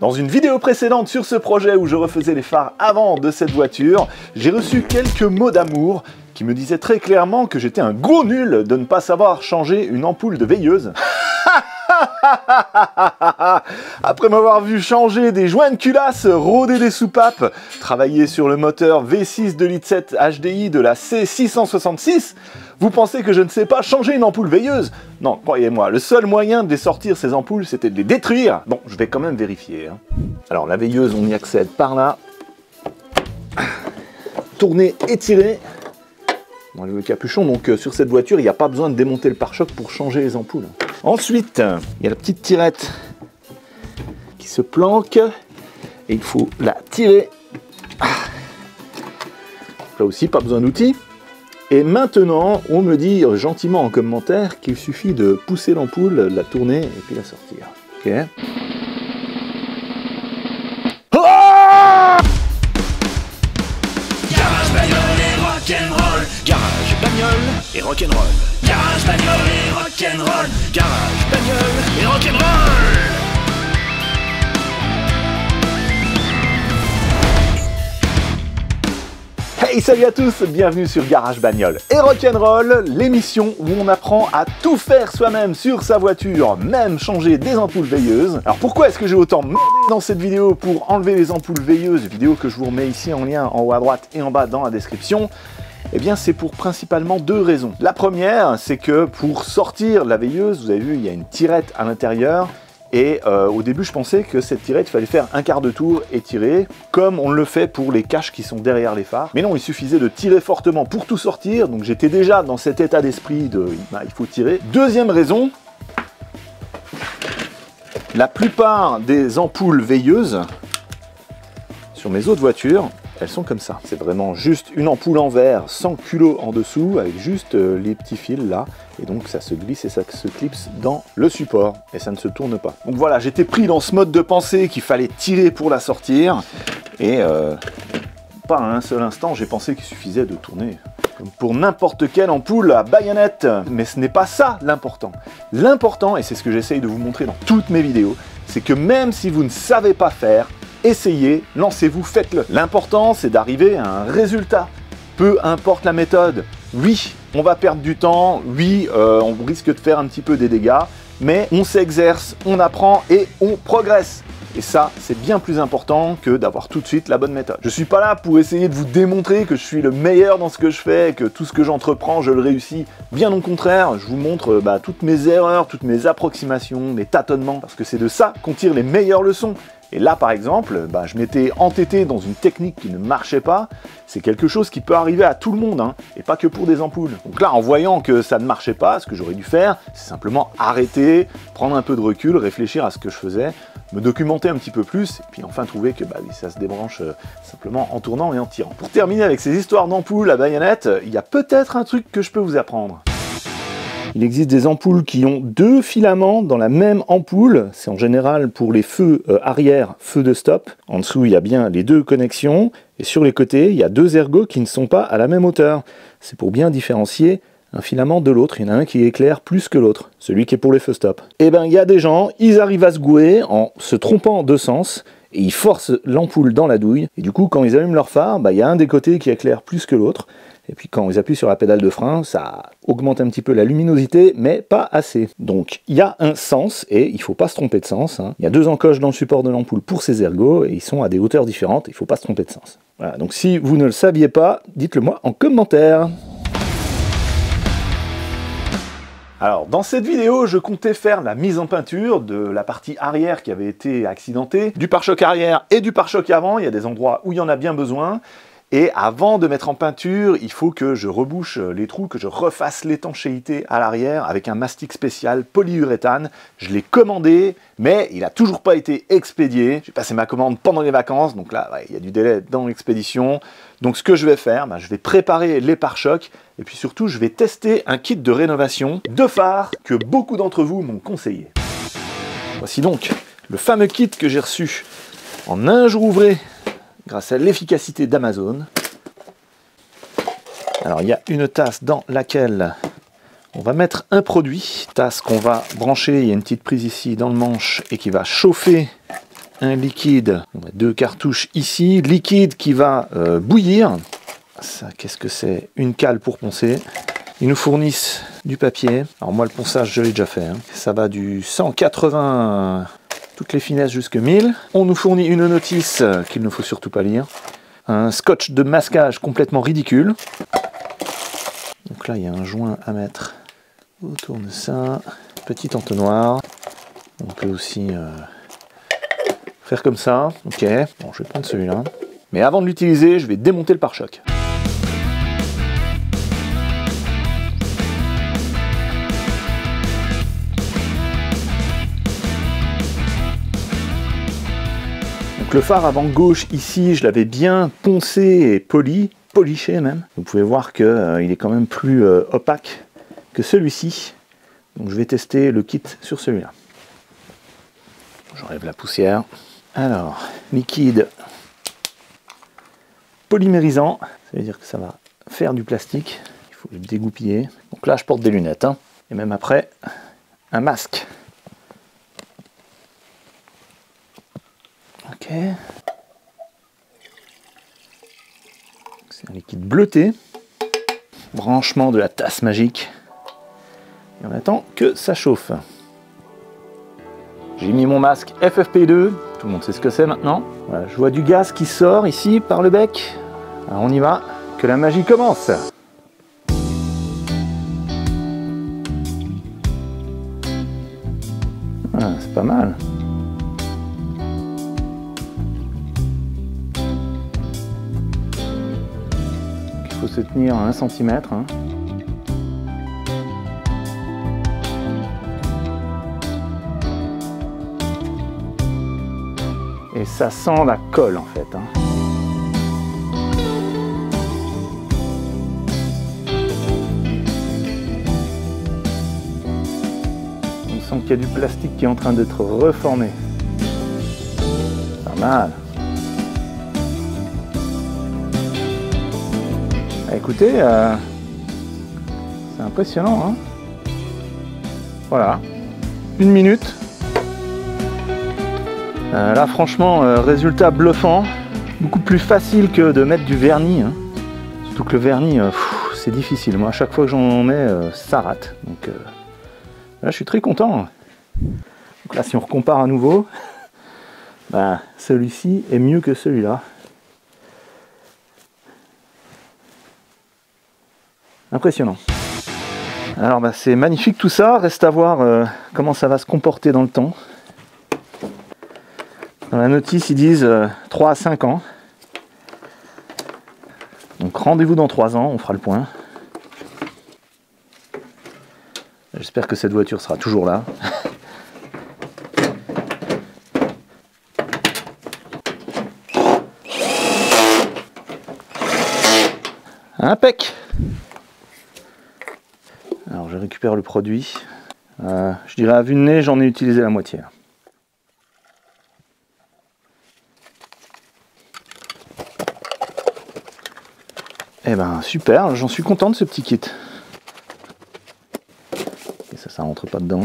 Dans une vidéo précédente sur ce projet où je refaisais les phares avant de cette voiture, j'ai reçu quelques mots d'amour qui me disaient très clairement que j'étais un gros nul de ne pas savoir changer une ampoule de veilleuse. Après m'avoir vu changer des joints de culasse, rôder des soupapes, travailler sur le moteur V6 2,7 litres HDI de la C666, vous pensez que je ne sais pas changer une ampoule veilleuse? Non, croyez-moi, le seul moyen de les sortir ces ampoules, c'était de les détruire. Bon, je vais quand même vérifier. Alors la veilleuse, on y accède par là. Tourner et tirer. Dans le capuchon, donc sur cette voiture, il n'y a pas besoin de démonter le pare-choc pour changer les ampoules. Ensuite, il y a la petite tirette qui se planque et il faut la tirer. Là aussi, pas besoin d'outils. Et maintenant, on me dit gentiment en commentaire qu'il suffit de pousser l'ampoule, la tourner et puis la sortir. Ok. Garage bagnole et rock'n'roll. Garage bagnole et rock'n'roll. Garage bagnole et rock'n'roll. Garage bagnole et rock'n'roll. Hey, salut à tous, bienvenue sur Garage Bagnole et Rock'n'Roll, l'émission où on apprend à tout faire soi-même sur sa voiture, même changer des ampoules veilleuses. Alors pourquoi est-ce que j'ai autant merdé dans cette vidéo pour enlever les ampoules veilleuses, vidéo que je vous remets ici en lien en haut à droite et en bas dans la description? Eh bien c'est pour principalement deux raisons. La première, c'est que pour sortir la veilleuse, vous avez vu, il y a une tirette à l'intérieur. Et au début, je pensais que cette tirette, il fallait faire un quart de tour et tirer, comme on le fait pour les caches qui sont derrière les phares. Mais non, il suffisait de tirer fortement pour tout sortir, donc j'étais déjà dans cet état d'esprit de il faut tirer. Deuxième raison, la plupart des ampoules veilleuses sur mes autres voitures, elles sont comme ça. C'est vraiment juste une ampoule en verre, sans culot en dessous, avec juste les petits fils là. Et donc ça se glisse et ça se clipse dans le support. Et ça ne se tourne pas. Donc voilà, j'étais pris dans ce mode de pensée qu'il fallait tirer pour la sortir. Et pas à un seul instant, j'ai pensé qu'il suffisait de tourner. Comme pour n'importe quelle ampoule à baïonnette. Mais ce n'est pas ça l'important. L'important, et c'est ce que j'essaye de vous montrer dans toutes mes vidéos, c'est que même si vous ne savez pas faire, essayez, lancez-vous, faites-le. L'important, c'est d'arriver à un résultat. Peu importe la méthode. Oui, on va perdre du temps. Oui, on risque de faire un petit peu des dégâts. Mais on s'exerce, on apprend et on progresse. Et ça, c'est bien plus important que d'avoir tout de suite la bonne méthode. Je suis pas là pour essayer de vous démontrer que je suis le meilleur dans ce que je fais, que tout ce que j'entreprends, je le réussis. Bien au contraire, je vous montre toutes mes erreurs, toutes mes approximations, mes tâtonnements, parce que c'est de ça qu'on tire les meilleures leçons. Et là, par exemple, je m'étais entêté dans une technique qui ne marchait pas. C'est quelque chose qui peut arriver à tout le monde, hein, et pas que pour des ampoules. Donc là, en voyant que ça ne marchait pas, ce que j'aurais dû faire, c'est simplement arrêter, prendre un peu de recul, réfléchir à ce que je faisais, me documenter un petit peu plus, et puis enfin trouver que oui, ça se débranche simplement en tournant et en tirant. Pour terminer avec ces histoires d'ampoules à baïonnette, il y a peut-être un truc que je peux vous apprendre. Il existe des ampoules qui ont deux filaments dans la même ampoule. C'est en général pour les feux arrière, feux de stop. En dessous, il y a bien les deux connexions. Et sur les côtés, il y a deux ergots qui ne sont pas à la même hauteur. C'est pour bien différencier un filament de l'autre. Il y en a un qui éclaire plus que l'autre, celui qui est pour les feux stop. Et bien, il y a des gens, ils arrivent à se gourer en se trompant de sens. Et ils forcent l'ampoule dans la douille. Et du coup, quand ils allument leur phare, il y a un des côtés qui éclaire plus que l'autre. Et puis quand ils appuient sur la pédale de frein, ça augmente un petit peu la luminosité, mais pas assez. Donc il y a un sens, et il ne faut pas se tromper de sens. Il y a deux encoches dans le support de l'ampoule pour ces ergots, et ils sont à des hauteurs différentes, il ne faut pas se tromper de sens. Voilà, donc si vous ne le saviez pas, dites-le moi en commentaire. Alors, dans cette vidéo, je comptais faire la mise en peinture de la partie arrière qui avait été accidentée, du pare-choc arrière et du pare-choc avant. Il y a des endroits où il y en a bien besoin. Et avant de mettre en peinture, il faut que je rebouche les trous, que je refasse l'étanchéité à l'arrière avec un mastic spécial polyuréthane. Je l'ai commandé, mais il n'a toujours pas été expédié. J'ai passé ma commande pendant les vacances, donc là, il y a du délai dans l'expédition. Donc ce que je vais faire, je vais préparer les pare-chocs, et puis surtout, je vais tester un kit de rénovation de phares que beaucoup d'entre vous m'ont conseillé. Voici donc le fameux kit que j'ai reçu en un jour ouvré, grâce à l'efficacité d'Amazon. Alors il y a une tasse dans laquelle on va mettre un produit, tasse qu'on va brancher, il y a une petite prise ici dans le manche et qui va chauffer un liquide, on a 2 cartouches ici, liquide qui va bouillir. Ça, qu'est-ce que c'est? Une cale pour poncer. Ils nous fournissent du papier. Alors moi, le ponçage, je l'ai déjà fait. Hein. Ça va du 180, toutes les finesses jusque 1000. On nous fournit une notice qu'il ne faut surtout pas lire. Un scotch de masquage complètement ridicule. Donc là, il y a un joint à mettre autour de ça. Petit entonnoir. On peut aussi faire comme ça. Ok, bon, je vais prendre celui-là. Mais avant de l'utiliser, je vais démonter le pare-choc. Le phare avant gauche ici, je l'avais bien poncé et poliché même. Vous pouvez voir qu'il est quand même plus opaque que celui-ci. Donc je vais tester le kit sur celui-là. J'enlève la poussière. Alors, liquide polymérisant, ça veut dire que ça va faire du plastique. Il faut le dégoupiller. Donc là, je porte des lunettes. Hein. Et même après, un masque. Ok. C'est un liquide bleuté. Branchement de la tasse magique. Et on attend que ça chauffe. J'ai mis mon masque FFP2. Tout le monde sait ce que c'est maintenant. Voilà, je vois du gaz qui sort ici par le bec. Alors on y va. Que la magie commence. Ah, c'est pas mal. Il faut se tenir à 1 cm. Hein. Et ça sent la colle en fait. Hein. On sent qu'il y a du plastique qui est en train d'être reformé. Pas mal. Écoutez, c'est impressionnant. Hein. Voilà, 1 minute. Là, franchement, résultat bluffant. Beaucoup plus facile que de mettre du vernis. Hein. Surtout que le vernis, c'est difficile. Moi, à chaque fois que j'en mets, ça rate. Donc là, je suis très content. Donc là, si on recompare à nouveau, bah, celui-ci est mieux que celui-là. Impressionnant. Alors bah, c'est magnifique tout ça, reste à voir comment ça va se comporter dans le temps. Dans la notice ils disent 3 à 5 ans. Donc rendez-vous dans 3 ans, on fera le point. J'espère que cette voiture sera toujours là. Impec. Alors je récupère le produit. Je dirais à vue de nez, j'en ai utilisé la moitié. Eh ben super, j'en suis content de ce petit kit. Et ça rentre pas dedans.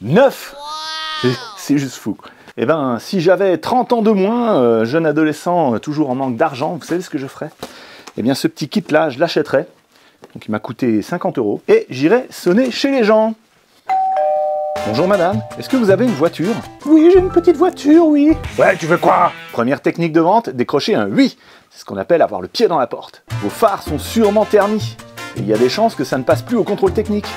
Neuf. C'est juste fou. Eh ben, si j'avais 30 ans de moins, jeune adolescent, toujours en manque d'argent, vous savez ce que je ferais? Eh bien, ce petit kit-là, je l'achèterais. Donc, il m'a coûté 50 € et j'irai sonner chez les gens. Bonjour madame, est-ce que vous avez une voiture? Oui, j'ai une petite voiture, oui. Ouais, tu veux quoi? Première technique de vente, décrocher un oui. C'est ce qu'on appelle avoir le pied dans la porte. Vos phares sont sûrement ternis. Et il y a des chances que ça ne passe plus au contrôle technique.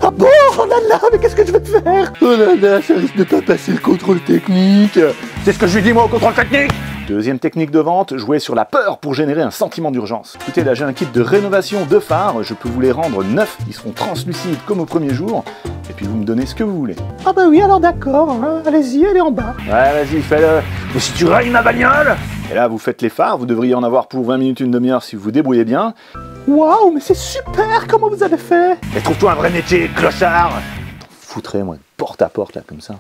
Ah bon? Oh là là, mais qu'est-ce que je vais faire? Oh là là, ça risque de pas passer le contrôle technique. C'est ce que je lui dis moi au contrôle technique. Deuxième technique de vente, jouer sur la peur pour générer un sentiment d'urgence. Écoutez, là j'ai un kit de rénovation de phares, je peux vous les rendre neufs, ils seront translucides comme au premier jour, et puis vous me donnez ce que vous voulez. Ah bah oui, alors d'accord, hein, allez-y, elle est en bas. Ouais, vas-y, fais-le. Mais si tu rayes ma bagnole! Et là, vous faites les phares, vous devriez en avoir pour 20 minutes, une demi-heure si vous vous débrouillez bien. Waouh, mais c'est super, comment vous avez fait? Mais trouve-toi un vrai métier, clochard! Foutrais, moi, porte à porte, là, comme ça.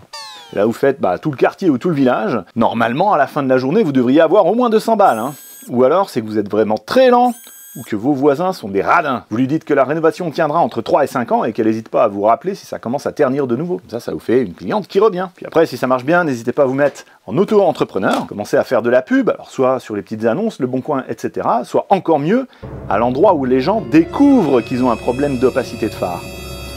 Et là, vous faites tout le quartier ou tout le village. Normalement, à la fin de la journée, vous devriez avoir au moins 200 balles. Hein. Ou alors, c'est que vous êtes vraiment très lent, ou que vos voisins sont des radins. Vous lui dites que la rénovation tiendra entre 3 et 5 ans et qu'elle n'hésite pas à vous rappeler si ça commence à ternir de nouveau. Ça vous fait une cliente qui revient. Puis après, si ça marche bien, n'hésitez pas à vous mettre en auto-entrepreneur, commencez à faire de la pub, alors soit sur les petites annonces, Le Bon Coin, etc., soit encore mieux, à l'endroit où les gens découvrent qu'ils ont un problème d'opacité de phare.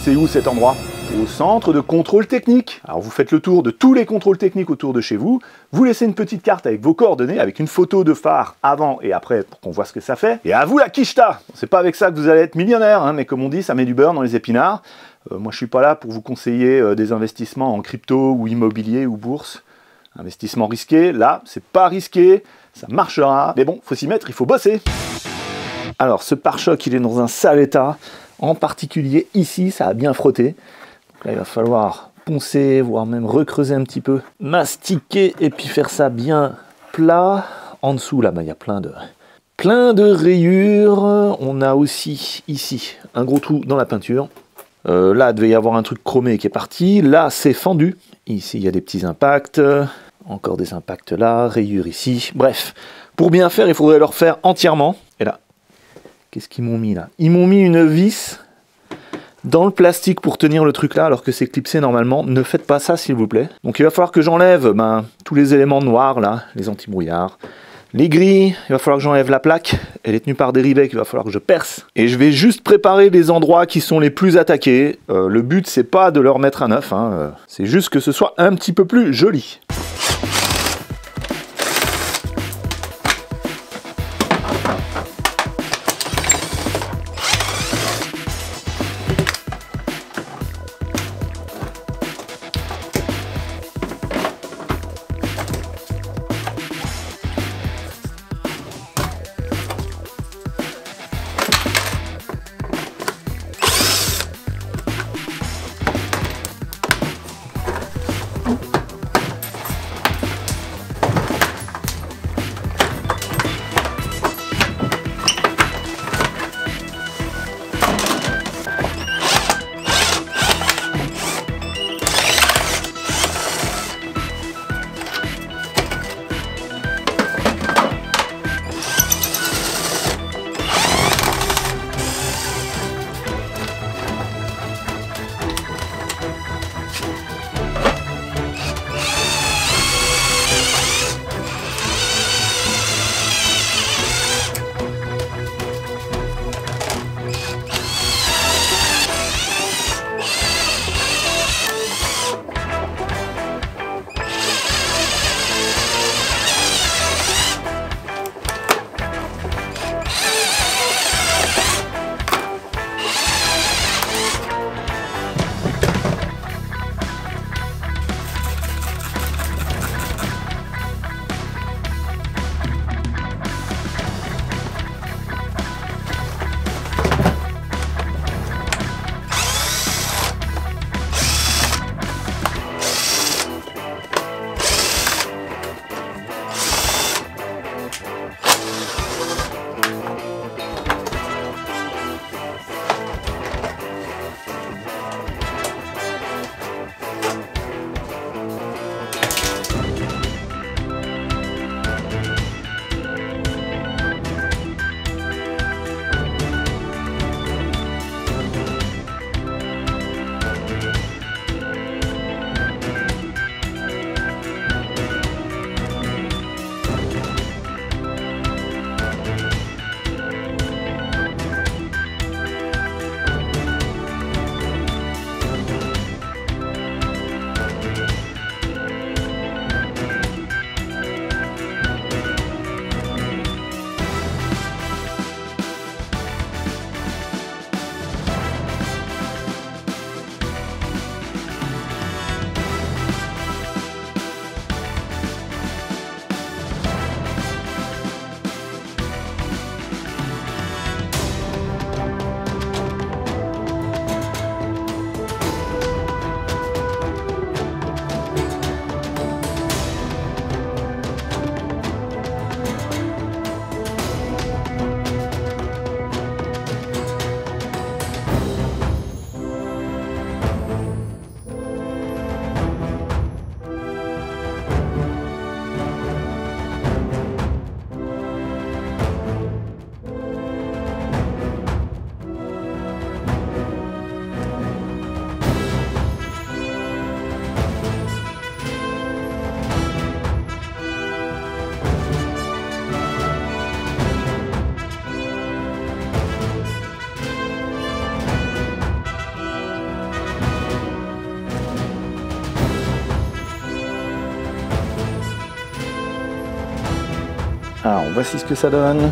C'est où cet endroit ? Au centre de contrôle technique. Alors vous faites le tour de tous les contrôles techniques autour de chez vous, vous laissez une petite carte avec vos coordonnées, avec une photo de phare avant et après pour qu'on voit ce que ça fait. Et à vous la quicheta. C'est pas avec ça que vous allez être millionnaire, hein, mais comme on dit, ça met du beurre dans les épinards. Moi je suis pas là pour vous conseiller des investissements en crypto ou immobilier ou bourse. Investissement risqué, là c'est pas risqué, ça marchera. Mais bon, faut s'y mettre, il faut bosser. Alors ce pare-choc il est dans un sale état, en particulier ici ça a bien frotté. Là, il va falloir poncer, voire même recreuser un petit peu, mastiquer et puis faire ça bien plat. En dessous, là, il y a plein de rayures. On a aussi ici un gros trou dans la peinture. Là, il devait y avoir un truc chromé qui est parti. Là, c'est fendu. Ici, il y a des petits impacts. Encore des impacts là, rayures ici. Bref, pour bien faire, il faudrait le refaire entièrement. Et là, qu'est-ce qu'ils m'ont mis là? Ils m'ont mis une vis dans le plastique pour tenir le truc là alors que c'est clipsé normalement. Ne faites pas ça s'il vous plaît. Donc il va falloir que j'enlève tous les éléments noirs là, les anti-brouillards, les grilles, il va falloir que j'enlève la plaque, elle est tenue par des rivets qu'il va falloir que je perce. Et je vais juste préparer les endroits qui sont les plus attaqués. Le but c'est pas de leur mettre un œuf, hein, c'est juste que ce soit un petit peu plus joli. Alors, voici ce que ça donne.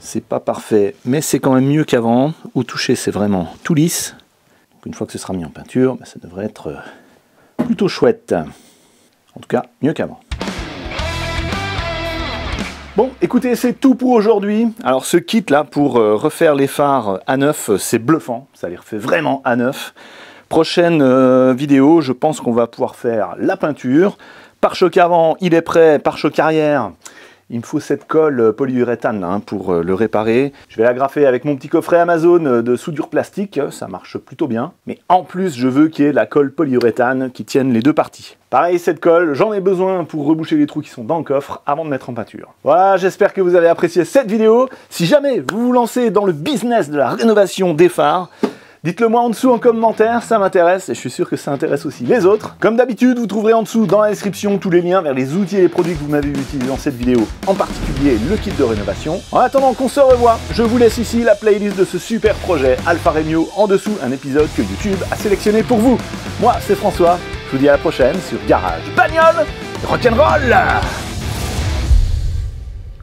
C'est pas parfait, mais c'est quand même mieux qu'avant. Au toucher, c'est vraiment tout lisse. Donc, une fois que ce sera mis en peinture, ça devrait être plutôt chouette. En tout cas, mieux qu'avant. Bon, écoutez, c'est tout pour aujourd'hui. Alors, ce kit là pour refaire les phares à neuf, c'est bluffant. Ça les refait vraiment à neuf. Prochaine vidéo, je pense qu'on va pouvoir faire la peinture. Pare-choc avant, il est prêt. Pare-choc arrière, il me faut cette colle polyuréthane là, pour le réparer. Je vais l'agrafer avec mon petit coffret Amazon de soudure plastique, ça marche plutôt bien. Mais en plus, je veux qu'il y ait la colle polyuréthane qui tienne les deux parties. Pareil, cette colle, j'en ai besoin pour reboucher les trous qui sont dans le coffre avant de mettre en peinture. Voilà, j'espère que vous avez apprécié cette vidéo. Si jamais vous vous lancez dans le business de la rénovation des phares, dites-le moi en dessous en commentaire, ça m'intéresse et je suis sûr que ça intéresse aussi les autres. Comme d'habitude, vous trouverez en dessous dans la description tous les liens vers les outils et les produits que vous m'avez utilisés dans cette vidéo, en particulier le kit de rénovation. En attendant qu'on se revoie, je vous laisse ici la playlist de ce super projet Alfa Romeo, en dessous un épisode que YouTube a sélectionné pour vous. Moi, c'est François, je vous dis à la prochaine sur Garage Bagnole Rock'n'Roll.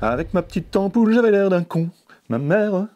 Avec ma petite ampoule, j'avais l'air d'un con. Ma mère